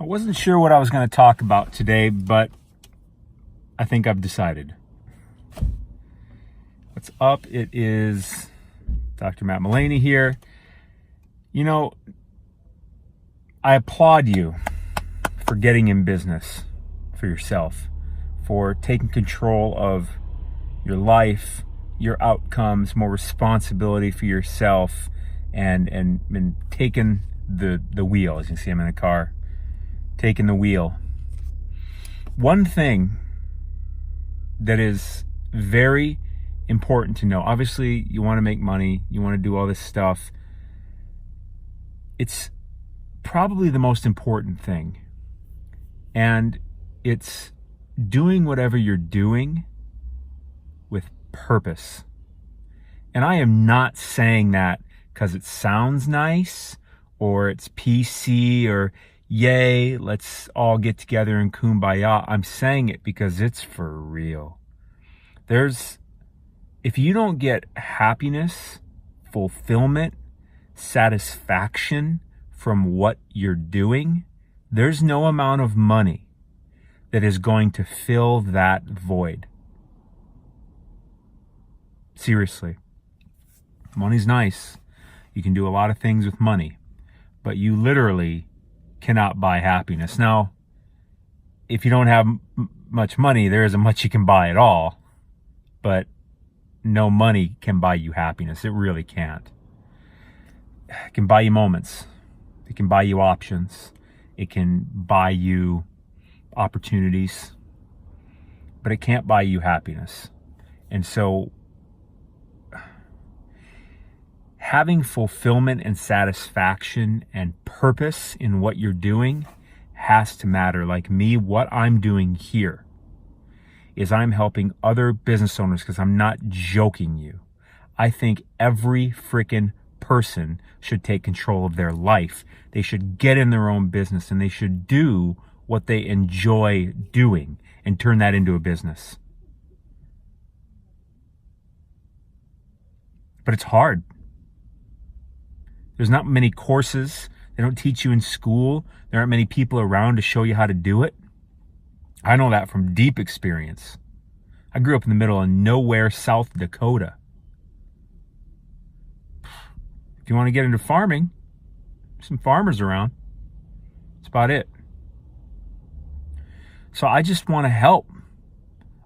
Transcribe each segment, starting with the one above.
I wasn't sure what I was going to talk about today, but I think I've decided. What's up? It is Dr. Matt Mullaney here. You know, I applaud you for getting in business for yourself, for taking control of your life, your outcomes, more responsibility for yourself, and taking the wheel. As you can see, I'm in a car, taking the wheel. One thing that is very important to know, obviously you want to make money, you want to do all this stuff. It's probably the most important thing. And it's doing whatever you're doing with purpose. And I am not saying that because it sounds nice or it's PC or yay, let's all get together and kumbaya. I'm saying it because it's for real. If you don't get happiness, fulfillment, satisfaction from what you're doing, there's no amount of money that is going to fill that void. Seriously. Money's nice. You can do a lot of things with money, but you literally cannot buy happiness. Now, if you don't have much money, there isn't much you can buy at all, but no money can buy you happiness. It really can't. It can buy you moments. It can buy you options. It can buy you opportunities, but it can't buy you happiness. And so having fulfillment and satisfaction and purpose in what you're doing has to matter. Like me, what I'm doing here is I'm helping other business owners, because I'm not joking you. I think every freaking person should take control of their life. They should get in their own business and they should do what they enjoy doing and turn that into a business. But it's hard. There's not many courses. They don't teach you in school. There aren't many people around to show you how to do it. I know that from deep experience. I grew up in the middle of nowhere, South Dakota. If you want to get into farming, some farmers around. That's about it. So I just want to help.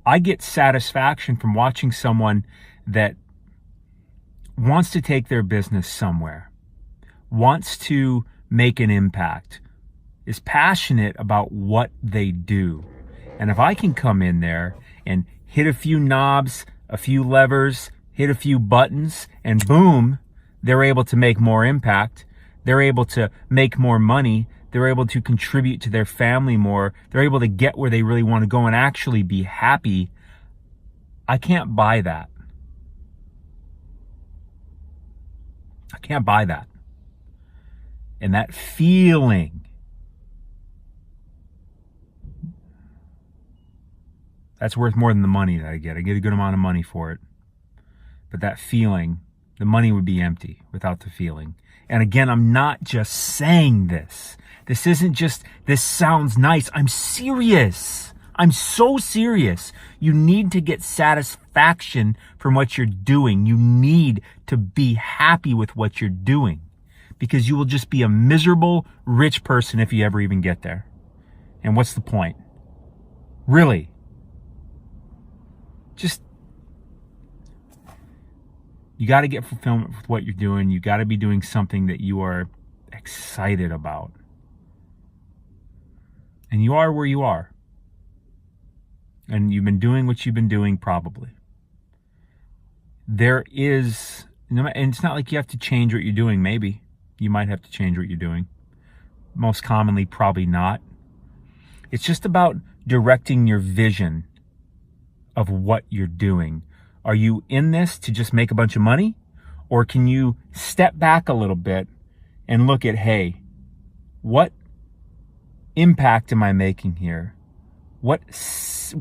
I get satisfaction from watching someone that wants to take their business somewhere, wants to make an impact, is passionate about what they do. And if I can come in there and hit a few knobs, a few levers, hit a few buttons, and boom, they're able to make more impact. They're able to make more money. They're able to contribute to their family more. They're able to get where they really want to go and actually be happy. I can't buy that. I can't buy that. And that feeling, that's worth more than the money that I get. I get a good amount of money for it. But that feeling, the money would be empty without the feeling. And again, I'm not just saying this. This isn't just, this sounds nice. I'm serious. I'm so serious. You need to get satisfaction from what you're doing. You need to be happy with what you're doing, because you will just be a miserable rich person if you ever even get there. And what's the point? Really? Just, you got to get fulfillment with what you're doing. You got to be doing something that you are excited about. And you are where you are. And you've been doing what you've been doing probably. There is, and it's not like you have to change what you're doing. Maybe you might have to change what you're doing. Most commonly, probably not. It's just about directing your vision of what you're doing. Are you in this to just make a bunch of money? Or can you step back a little bit and look at, hey, what impact am I making here? What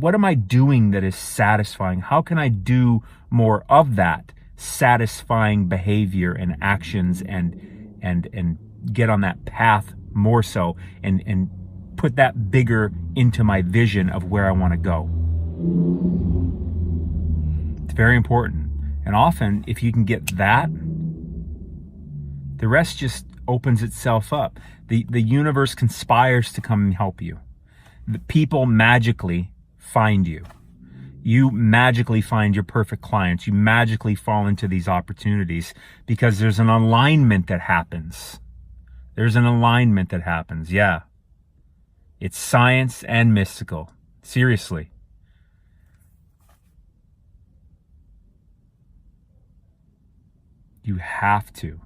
am I doing that is satisfying? How can I do more of that satisfying behavior and actions and get on that path more so and put that bigger into my vision of where I want to go. It's very important. And often, if you can get that, the rest just opens itself up. The universe conspires to come and help you. The people magically find you. You magically find your perfect clients. You magically fall into these opportunities because there's an alignment that happens. There's an alignment that happens. Yeah. It's science and mystical. Seriously. You have to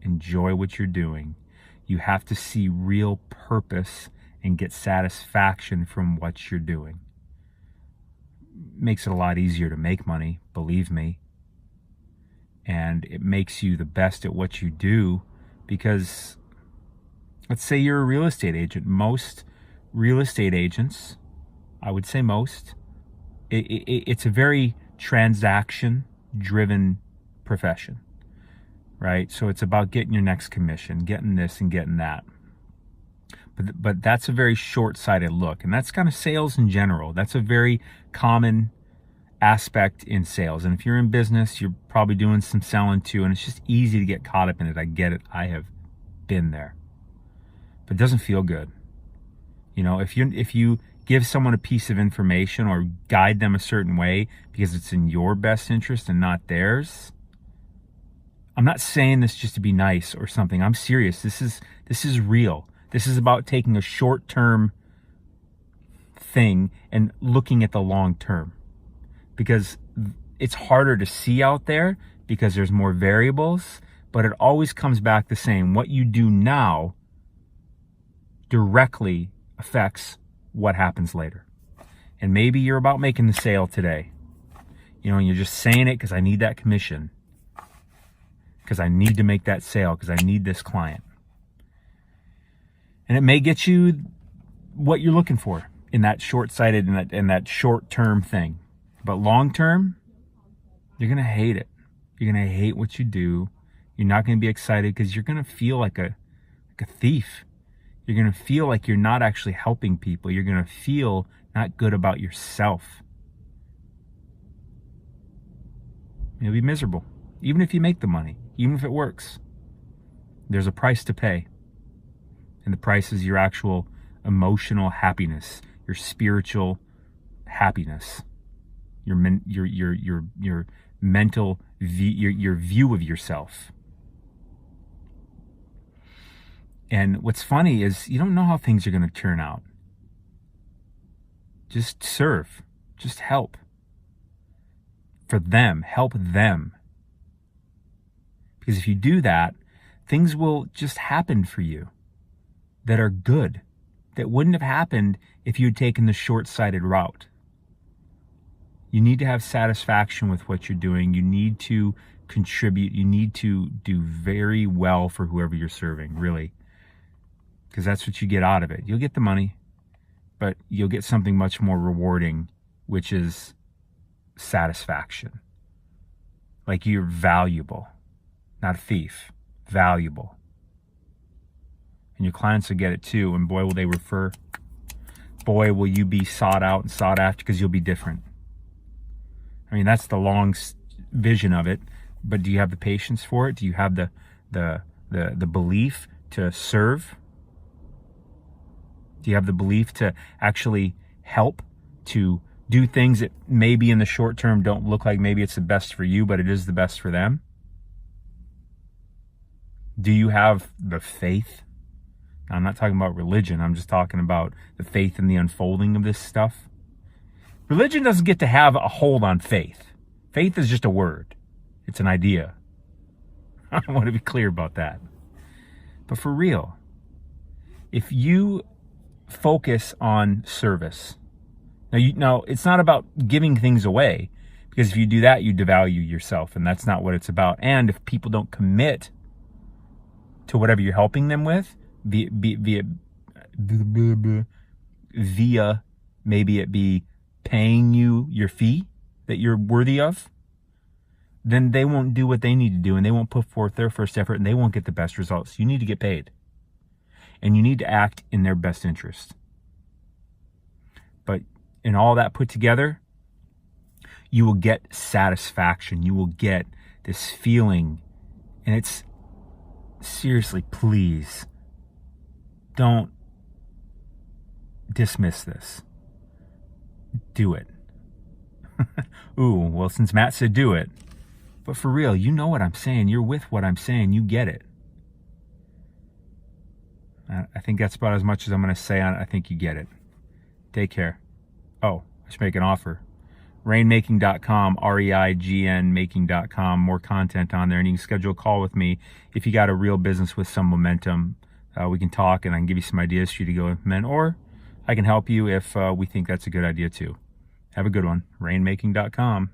enjoy what you're doing. You have to see real purpose and get satisfaction from what you're doing. Makes it a lot easier to make money, believe me. And it makes you the best at what you do because, let's say you're a real estate agent. Most real estate agents, I would say most, it's a very transaction-driven profession, right? So it's about getting your next commission, getting this and getting that. But that's a very short-sighted look, and that's kind of sales in general. That's a very common aspect in sales. And if you're in business, you're probably doing some selling too, and it's just easy to get caught up in it. I get it. I have been there. But it doesn't feel good. You know, if you give someone a piece of information or guide them a certain way because it's in your best interest and not theirs, I'm not saying this just to be nice or something. I'm serious. This is real. This is about taking a short-term thing and looking at the long term, because it's harder to see out there because there's more variables, but it always comes back the same. What you do now directly affects what happens later. And maybe you're about making the sale today, you know, and you're just saying it because I need that commission, because I need to make that sale, because I need this client. And it may get you what you're looking for in that short-sighted and that short-term thing. But long-term, you're going to hate it. You're going to hate what you do. You're not going to be excited because you're going to feel like a thief. You're going to feel like you're not actually helping people. You're going to feel not good about yourself. You'll be miserable, even if you make the money, even if it works. There's a price to pay. And the price is your actual emotional happiness, your spiritual happiness, your mental your view of yourself. And what's funny is you don't know how things are going to turn out. Just serve, just help for them, help them. Because if you do that, things will just happen for you that are good, that wouldn't have happened if you had taken the short-sighted route. You need to have satisfaction with what you're doing. You need to contribute. You need to do very well for whoever you're serving, really. Because that's what you get out of it. You'll get the money, but you'll get something much more rewarding, which is satisfaction. Like you're valuable, not a thief, valuable. And your clients will get it too, and boy, will they refer. Boy, will you be sought out and sought after because you'll be different. I mean, that's the long vision of it, but do you have the patience for it? Do you have the belief to serve? Do you have the belief to actually help, to do things that maybe in the short term don't look like maybe it's the best for you, but it is the best for them? Do you have the faith? I'm not talking about religion. I'm just talking about the faith in the unfolding of this stuff. Religion doesn't get to have a hold on faith. Faith is just a word. It's an idea. I want to be clear about that. But for real, if you focus on service, now it's not about giving things away, because if you do that, you devalue yourself, and that's not what it's about. And if people don't commit to whatever you're helping them with, via maybe it be paying you your fee that you're worthy of, then they won't do what they need to do, and they won't put forth their first effort, and they won't get the best results. You need to get paid. and you need to act in their best interest. But in all that put together, you will get satisfaction. You will get this feeling. And it's seriously, please don't dismiss this. Do it. Ooh, well, since Matt said do it, but for real, you know what I'm saying. You're with what I'm saying. You get it. I think that's about as much as I'm going to say on it. I think you get it. Take care. Oh, I should make an offer. Reignmaking.com, REIGN making.com. More content on there, and you can schedule a call with me if you got a real business with some momentum. We can talk, and I can give you some ideas for you to go implement, or I can help you if we think that's a good idea too. Have a good one. Reignmaking.com.